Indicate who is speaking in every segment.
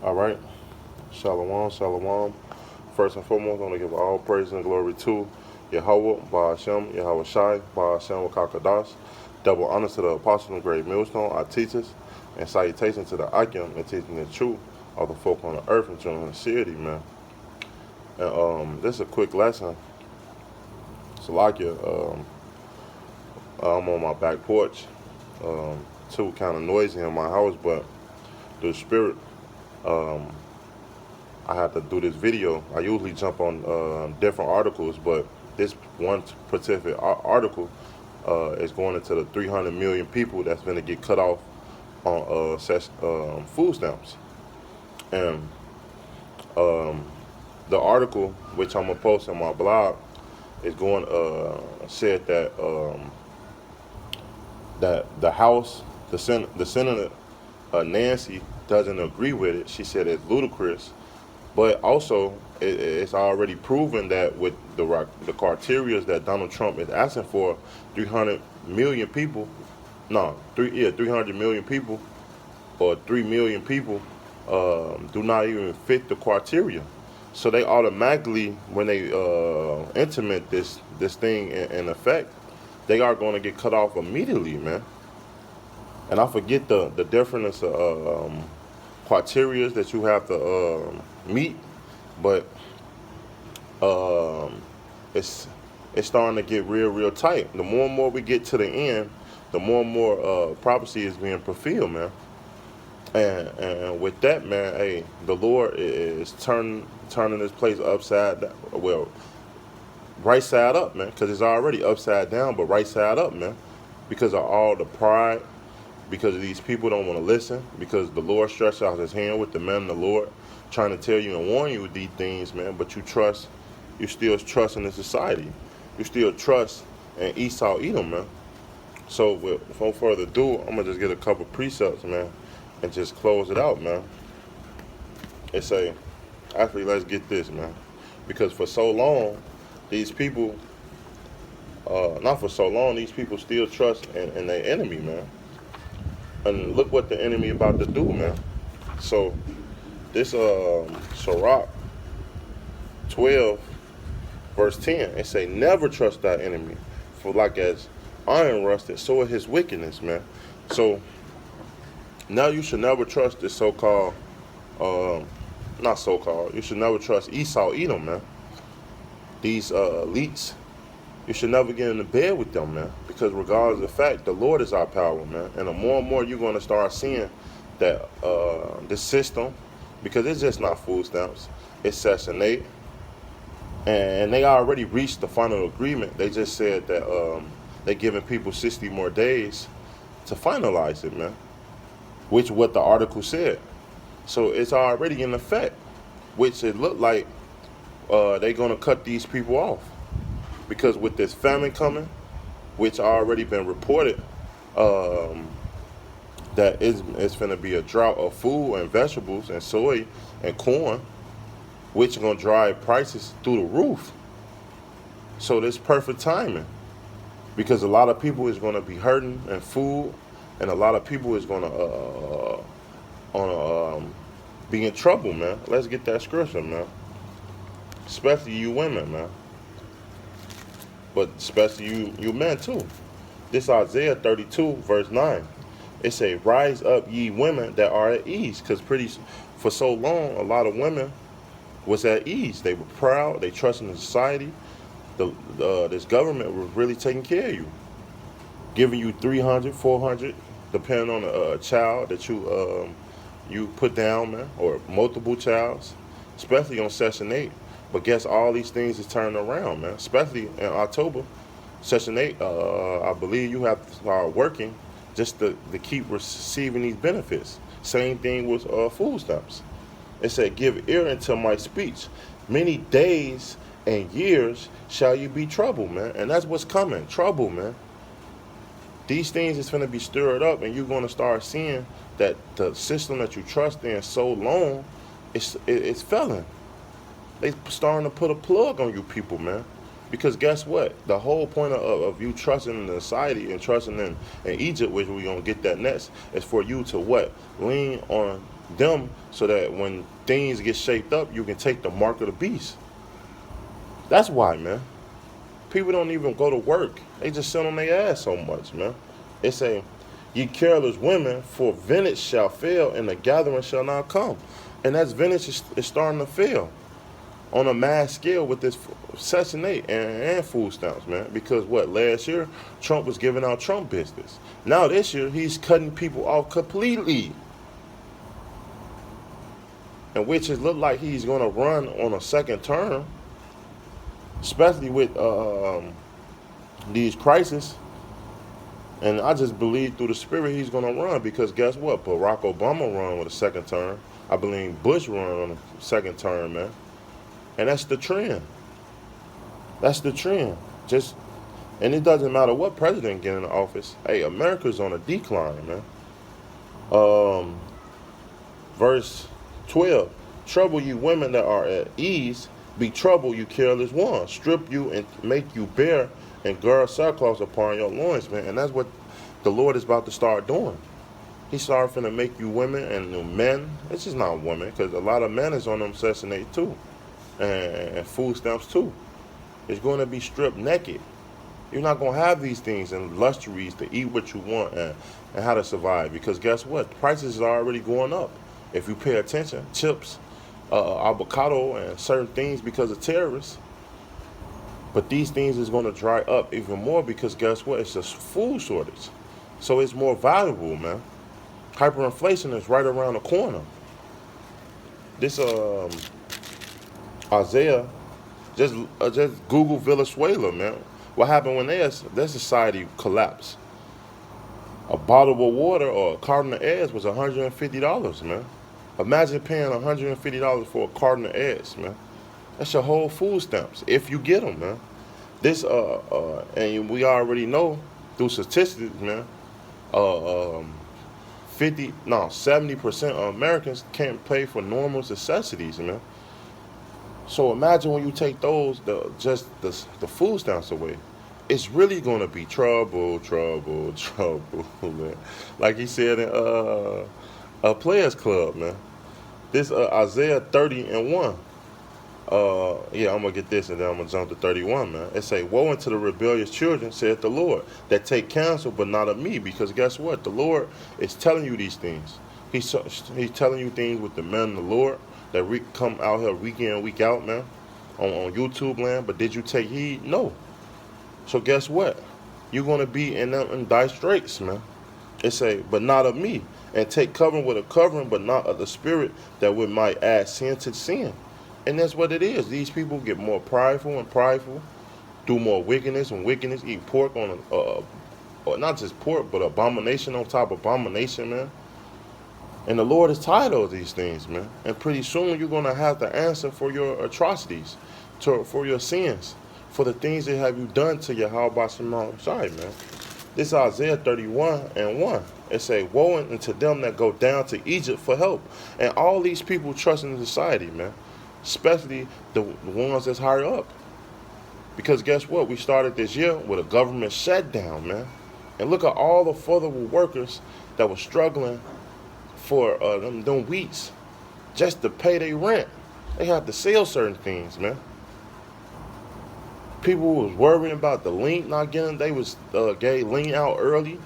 Speaker 1: All right. Shalom, shalom. First and foremost, I want to give all praise and glory to Yahweh, Ba'ashem, Yahweh Shai, Ba'ashem, Wakakadas. Double honor to the apostle and great millstone, our teachers, and salutation to the Akim and teaching the truth of the folk on the earth and showing the sincerity, man. And this is a quick lesson. Salakia, I'm on my back porch. Too kind of noisy in my house, but the spirit, um, I had to do this video. I usually jump on different articles, but this one specific article is going into the 300 million people that's going to get cut off on food stamps. And um, the article, which I'm gonna post on my blog, is going said that the House, the Senator Nancy doesn't agree with it. She said it's ludicrous. But also, it's already proven that with the criteria that Donald Trump is asking for, 300 million people, no, 300 million people, or 3 million people, do not even fit the criteria. So they automatically, when they implement this thing in effect, they are going to get cut off immediately, man. And I forget the difference of criteria that you have to meet, but um, it's it's starting to get real tight. The more and more we get to the end, the more and more prophecy is being fulfilled, man. And with that, man, hey, the Lord is turning this place upside down. Well, right side up, man, because it's already upside down, but right side up, man, because of all the pride, because these people don't want to listen, because the Lord stretched out his hand with the men of the Lord, trying to tell you and warn you these things, man, but you still trust in the society. You still trust in Esau Edom, man. So without further ado, I'm going to just get a couple precepts, man, and just close it out, man. And say, actually, let's get this, man. Because for so long, these people, not for so long, these people still trust in their enemy, man. And look what the enemy about to do, man. So this Sirach 12 verse 10, it say, never trust thy enemy, for like as iron rusted, so is his wickedness, man. So now you should never trust this so-called, not so-called, you should never trust Esau Edom, man. These elites, you should never get into bed with them, man. Because regardless of the fact, the Lord is our power, man. And the more and more you're going to start seeing that this system, because it's just not food stamps, it's Section 8. And they already reached the final agreement. They just said that they're giving people 60 more days to finalize it, man. Which what the article said. So it's already in effect, which it looked like they're going to cut these people off. Because with this famine coming, which already been reported, that it's going to be a drought of food and vegetables and soy and corn, which are going to drive prices through the roof. So this perfect timing, because a lot of people is going to be hurting in food, and a lot of people is going to be in trouble, man. Let's get that scripture, man. Especially you women, man. But especially you men too. This Isaiah 32 verse 9. It say, rise up ye women that are at ease. Because for so long, a lot of women was at ease. They were proud. They trusted in society. This government was really taking care of you. Giving you 300, 400, depending on the child that you put down, man. Or multiple childs. Especially on Section 8. But guess all these things is turning around, man. Especially in October, Section 8, I believe you have to start working just to keep receiving these benefits. Same thing with food stamps. It said, give ear unto my speech. Many days and years shall you be troubled, man. And that's what's coming, trouble, man. These things is going to be stirred up, and you're going to start seeing that the system that you trust in so long, it's failing. They starting to put a plug on you people, man. Because guess what? The whole point of you trusting in the society and trusting in Egypt, which we're going to get that next, is for you to what? Lean on them so that when things get shaped up, you can take the mark of the beast. That's why, man. People don't even go to work. They just sit on their ass so much, man. It say, ye careless women, for vintage shall fail, and the gathering shall not come. And that's vintage is starting to fail on a mass scale with this Section 8 and food stamps, man. Because what, last year, Trump was giving out Trump business. Now this year, he's cutting people off completely. And which it look like he's going to run on a second term, especially with these crises. And I just believe through the spirit he's going to run, because guess what? Barack Obama run with a second term. I believe Bush run on a second term, man. And that's the trend. That's the trend. And it doesn't matter what president get in the office. Hey, America's on a decline, man. Verse 12. Trouble you women that are at ease, be troubled you careless ones. Strip you and make you bare, and gird sackcloth upon your loins, man. And that's what the Lord is about to start doing. He's starting to make you women and men. It's just not women, because a lot of men is on them Section 8 too. And food stamps too. It's going to be stripped naked. You're not going to have these things and luxuries to eat what you want and how to survive. Because guess what? Prices are already going up. If you pay attention, chips, avocado, and certain things because of terrorists. But these things is going to dry up even more, because guess what? It's a food shortage. So it's more valuable, man. Hyperinflation is right around the corner. This Isaiah, just Google Venezuela, man. What happened when their society collapsed? A bottle of water or a carton of eggs was $150, man. Imagine paying $150 for a carton of eggs, man. That's your whole food stamps, if you get them, man. This and we already know through statistics, man. 70% of Americans can't pay for normal necessities, man. So imagine when you take those, the food stamps away, it's really gonna be trouble, man. Like he said in a Players Club, man. This Isaiah 30:1. Yeah, I'm gonna get this and then I'm gonna jump to 31, man. It say, woe unto the rebellious children, saith the Lord, that take counsel, but not of me. Because guess what? The Lord is telling you these things. He's telling you things with the men of the Lord that come out here week in, week out, man, on YouTube land. But did you take heed? No. So guess what? You're gonna be in dire straits, man. It say, but not of me, and take covering with a covering, but not of the spirit, that we might add sin to sin. And that's what it is. These people get more prideful and prideful, do more wickedness and wickedness, eat pork on or not just pork, but abomination on top of abomination, man. And the Lord is tired of these things, man. And pretty soon you're going to have to answer for your atrocities, for your sins, for the things that have you done to your Yahweh. Sorry, man. This is Isaiah 31:1. It say, woe unto them that go down to Egypt for help. And all these people trust in society, man. Especially the ones that's higher up. Because guess what? We started this year with a government shutdown, man. And look at all the affordable workers that were struggling for them weeks just to pay their rent. They had to sell certain things, man. People was worrying about the link not getting. They was gave link out early.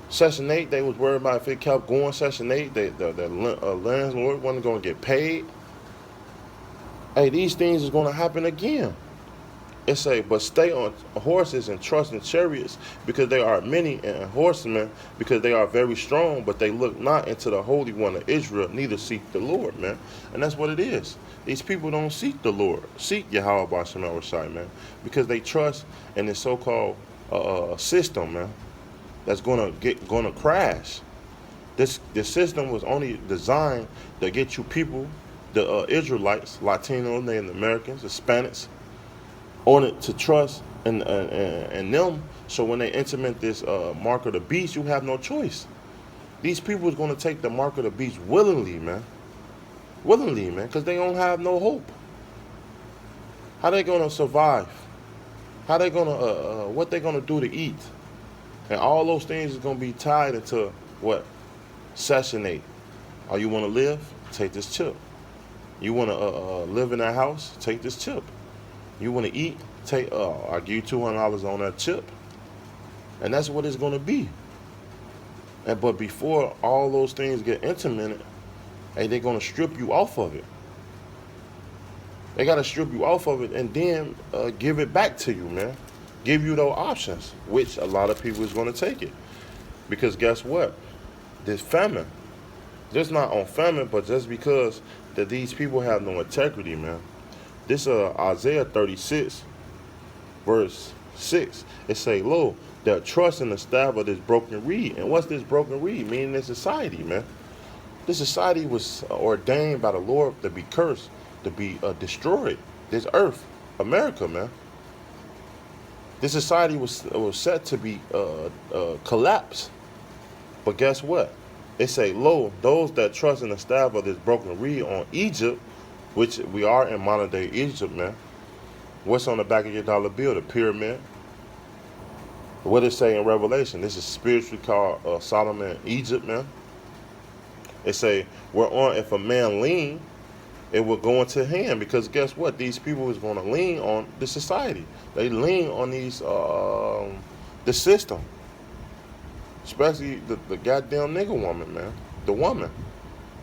Speaker 1: Section 8, they was worried about if it kept going. Section 8, the landlord wasn't going to get paid. Hey, these things is going to happen again. It say, but stay on horses and trust in chariots, because they are many, and horsemen, because they are very strong, but they look not into the Holy One of Israel, neither seek the Lord, man. And that's what it is. These people don't seek the Lord, seek Yahweh B'Shem Eloshai, man, because they trust in this so-called system, man, that's gonna crash. This system was only designed to get you people, the Israelites, Latinos, Native Americans, Hispanics, on it to trust in them. So when they implement this mark of the beast, you have no choice. These people is going to take the mark of the beast willingly, man. Willingly, man, because they don't have no hope. How they going to survive? How they going to, what they going to do to eat? And all those things is going to be tied into what? Section 8. Or you want to live? Take this chip. You want to live in that house? Take this chip. You want to eat? I'll give you $200 on that chip. And that's what it's going to be. But before all those things get implemented, hey, they're going to strip you off of it. They got to strip you off of it and then give it back to you, man. Give you those options, which a lot of people is going to take it. Because guess what? This famine, just not on famine, but just because that these people have no integrity, man. This Isaiah 36, verse 6. It say, lo, they'll trust in the staff of this broken reed. And what's this broken reed? Meaning this society, man. This society was ordained by the Lord to be cursed, to be destroyed. This earth, America, man. This society was set to be collapsed. But guess what? It say, lo, those that trust in the staff of this broken reed on Egypt, which we are in modern day Egypt, man. What's on the back of your dollar bill? The pyramid. What it say in Revelation? This is spiritually called Solomon and Egypt, man. It say, whereon if a man lean, it will go into hand. Because guess what? These people is going to lean on the society. They lean on these, the system. Especially the goddamn nigga woman, man. The woman.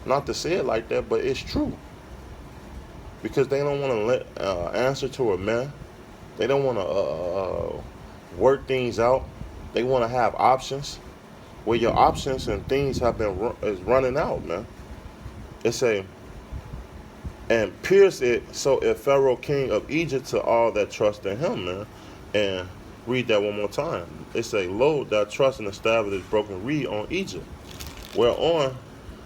Speaker 1: Not to say it like that, but it's true. Because they don't want to let answer to a man. They don't want to work things out. They want to have options. Well, your options and things have been is running out, man. It say, and pierce it so if Pharaoh king of Egypt to all that trust in him, man. And read that one more time. It say, lo, that trust in the staff of this broken reed on Egypt. Whereon,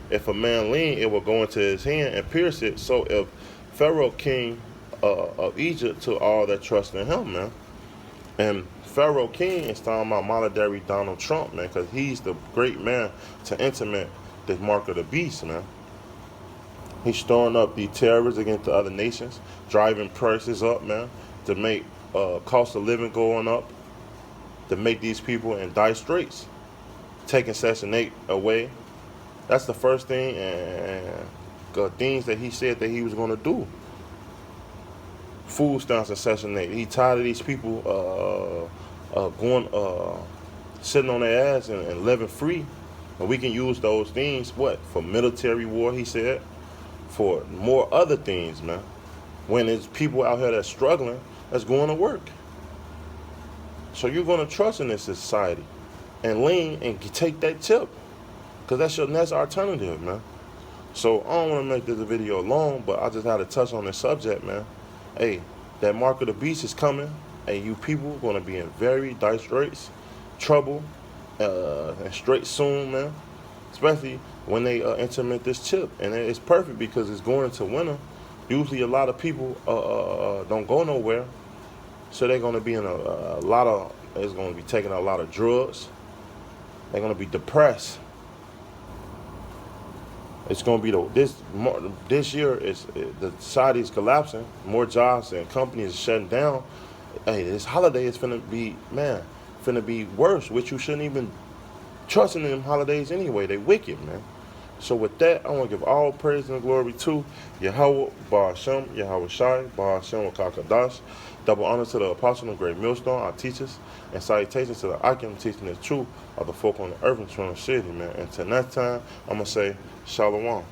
Speaker 1: if a man lean, it will go into his hand and pierce it. So if Pharaoh king of Egypt to all that trust in him, man. And Pharaoh king is talking about monetary Donald Trump, man, because he's the great man to implement this mark of the beast, man. He's storing up the terrorists against the other nations, driving prices up, man, to make cost of living going up, to make these people in dire straits, taking Section 8 away. That's the first thing, and things that he said that he was going to do. Food stamps in Section 8. He tired of these people sitting on their ass and living free. And we can use those things, for military war, he said, for more other things, man. When there's people out here that's struggling, that's going to work. So you're going to trust in this society and lean and take that tip. Because that's your next alternative, man. So I don't want to make this a video long, but I just had to touch on this subject, man. Hey, that mark of the beast is coming, and you people are going to be in very dire straits, trouble, and straight soon, man. Especially when they implement this chip. And it's perfect because it's going into winter. Usually a lot of people don't go nowhere. So they're going to be in it's going to be taking a lot of drugs. They're going to be depressed. It's going to be this year the society is collapsing. More jobs and companies are shutting down. Hey, this holiday is finna be worse, which you shouldn't even trust in them holidays anyway. They wicked, man. So with that, I want to give all praise and glory to Yahweh, Ba'ashem, Yahweh Shai, Ba'ashem, Wakakadash. Double honor to the apostle and great millstone, our teachers, and salutations to the Akim teaching the truth of the folk on the earth and trying to city, man. Until next time, I'm going to say Shalom.